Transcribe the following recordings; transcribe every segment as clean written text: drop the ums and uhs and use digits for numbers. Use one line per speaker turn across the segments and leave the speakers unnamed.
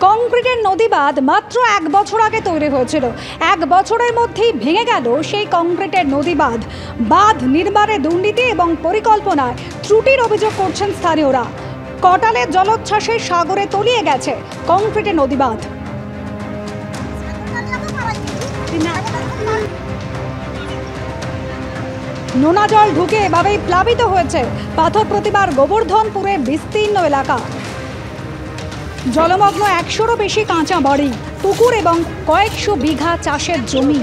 কংক্রিটের নদী বাঁধ মাত্র 1 বছর আগে তৈরি হয়েছিল। 1 বছরের মধ্যেই ভেঙে গেল সেই কংক্রিটের নদী বাঁধ। বাঁধ নির্মাণে দুর্নীতি এবং পরিকল্পনায় ত্রুটির অভিযোগ করছেন স্থানীয়রা। কটালের জলোচ্ছ্বাসে সাগরে তলিয়ে গেছে কংক্রিটের নদী বাঁধ। নোনা জল ঢুকে এভাবেই প্লাবিত হয়েছে পাথর প্রতিমার গোবর্ধনপুরের বিস্তীর্ণ এলাকা। জলমগ্ন 100-রও বেশি কাঁচা বাড়ি, পুকুর এবং কয়েকশো বিঘা চাষের জমি।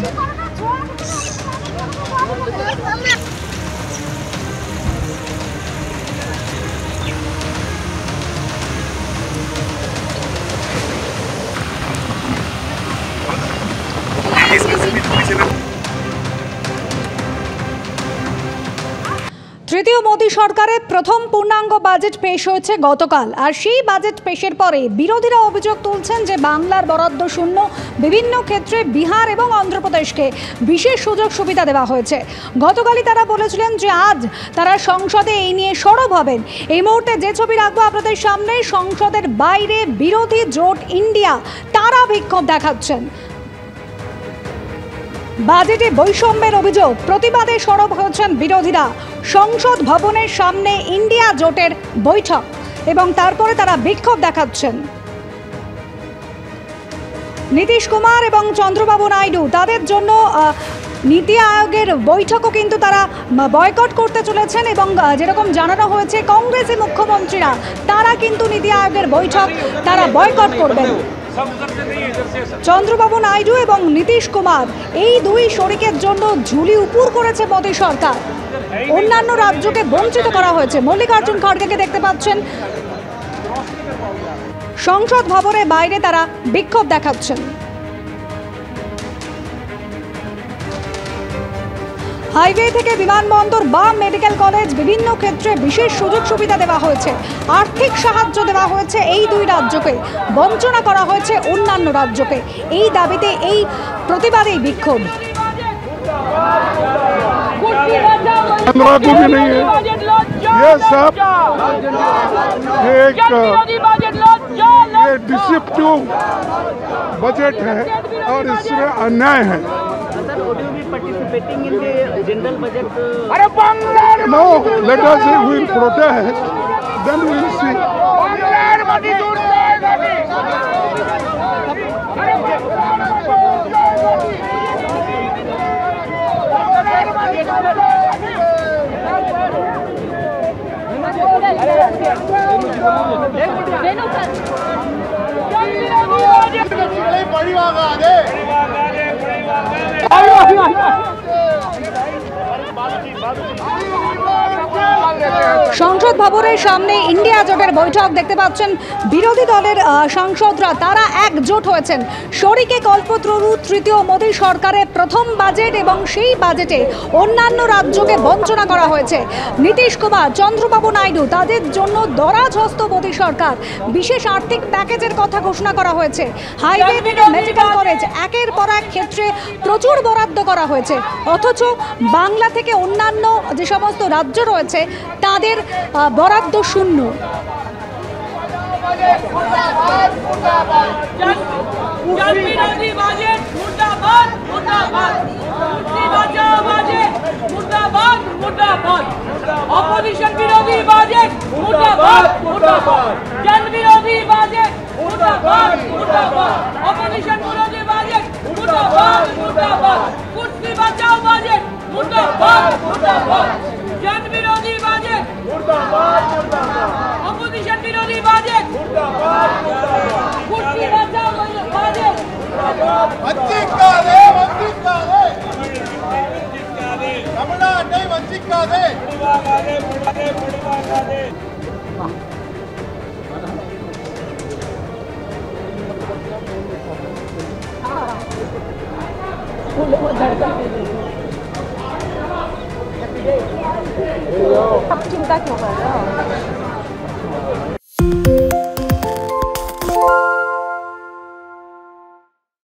তৃতীয় মোদী সরকারের প্রথম পূর্ণাঙ্গ বাজেট পেশ হয়েছে গতকাল। আর সেই বাজেট পেশের পরে বিরোধীরা অভিযোগ তুলছেন যে বাংলার বরাদ্দ শূন্য, বিভিন্ন ক্ষেত্রে বিহার এবং অন্ধ্রপ্রদেশকে বিশেষ সুযোগ সুবিধা দেওয়া হয়েছে। গতকালই তারা বলেছিলেন যে আজ তারা সংসদে এই নিয়ে সরব হবেন। এই মুহূর্তে যে ছবি রাখবো আপনাদের সামনে, সংসদের বাইরে বিরোধী জোট ইন্ডিয়া তারা বিক্ষোভ দেখাচ্ছেন। বাজেটে বৈষম্যের অভিযোগ, প্রতিবাদে সরব হয়েছেন বিরোধীরা। সংসদ ভবনের সামনে ইন্ডিয়া জোটের বৈঠক এবং তারপরে তারা বিক্ষোভ দেখাচ্ছেন। নীতিশ কুমার এবং চন্দ্রবাবু নাইডু তাদের জন্য নীতি আয়োগের বৈঠকও কিন্তু তারা বয়কট করতে চলেছেন এবং যেরকম জানানো হয়েছে কংগ্রেসি মুখ্যমন্ত্রীরা তারা কিন্তু নীতি আয়োগের বৈঠক তারা বয়কট করবেন। চন্দ্রবাবু নাইডু এবং নীতিশ কুমার এই দুই শরিকের জন্য ঝুলি উপর করেছে মোদী সরকার। অন্যান্য রাজ্যকে বঞ্চিত করা হয়েছে। মল্লিকার্জুন খড়গেকে দেখতে পাচ্ছেন সংসদ ভবনের বাইরে তারা বিক্ষোভ দেখাচ্ছেন। হাইওয়ে থেকে বিমানবন্দর বা মেডিকেল কলেজ, বিভিন্ন ক্ষেত্রে বিশেষ সুযোগ সুবিধা দেওয়া হয়েছে, আর্থিক সাহায্য দেওয়া হয়েছে এই দুই রাজ্যকে, বঞ্চনা করা হয়েছে অন্যান্য রাজ্যকে। এই দাবিতে, এই প্রতিবাদেই বিক্ষোভ।
ये सब एक डिसेप्टिव बजट है और इसमें अन्याय है। No, let us say we will protest, then we will see.
সংসদ ভবনের সামনে ইন্ডিয়া জোটের বৈঠক দেখতে পাচ্ছেন। বিরোধী দলের সাংসদরা তারা একজোট হয়েছেন। শরিকে কল্পতরু তৃতীয় মোদী সরকারের প্রথম বাজেট এবং সেই বাজেটে অন্যান্য রাজ্যকে বঞ্চনা করা হয়েছে। নীতিশ কুমার, চন্দ্রবাবু নাইডু তাদের জন্য দরাজ হস্ত মোদী সরকার। বিশেষ আর্থিক প্যাকেজের কথা ঘোষণা করা হয়েছে। হাইওয়ে থেকে মেডিকেল কলেজ, একের পর এক ক্ষেত্রে প্রচুর বরাদ্দ করা হয়েছে। অথচ বাংলা থেকে অন্যান্য যে সমস্ত রাজ্য রয়েছে তাদের বরাদ্দ শূন্য।
অপোজিশন বিরোধী বাজেট মুর্দাবাদ, মুর্দাবাদ। জন বিরোধী বাজেট মুর্দাবাদ, মুর্দাবাদ। অপোজিশন বিরোধী বাজেট মুর্দাবাদ, মুর্দাবাদ। কুর্সি বাঁচাও বাজেট মুর্দাবাদ, মুর্দাবাদ। জন বিরোধী বাজেট মুর্দাবাদ, মুর্দাবাদ। অপোজিশন বিরোধী বাজেট মুর্দাবাদ, মুর্দাবাদ। কুর্সি বাঁচাও বাজেট মুর্দাবাদ।
वंचित कादे, वंचित कादे, रमणा नहीं वंचित कादे, बुढ़वा कादे, बुढ़वा कादे।
चिंता क्यों कर रहे हो?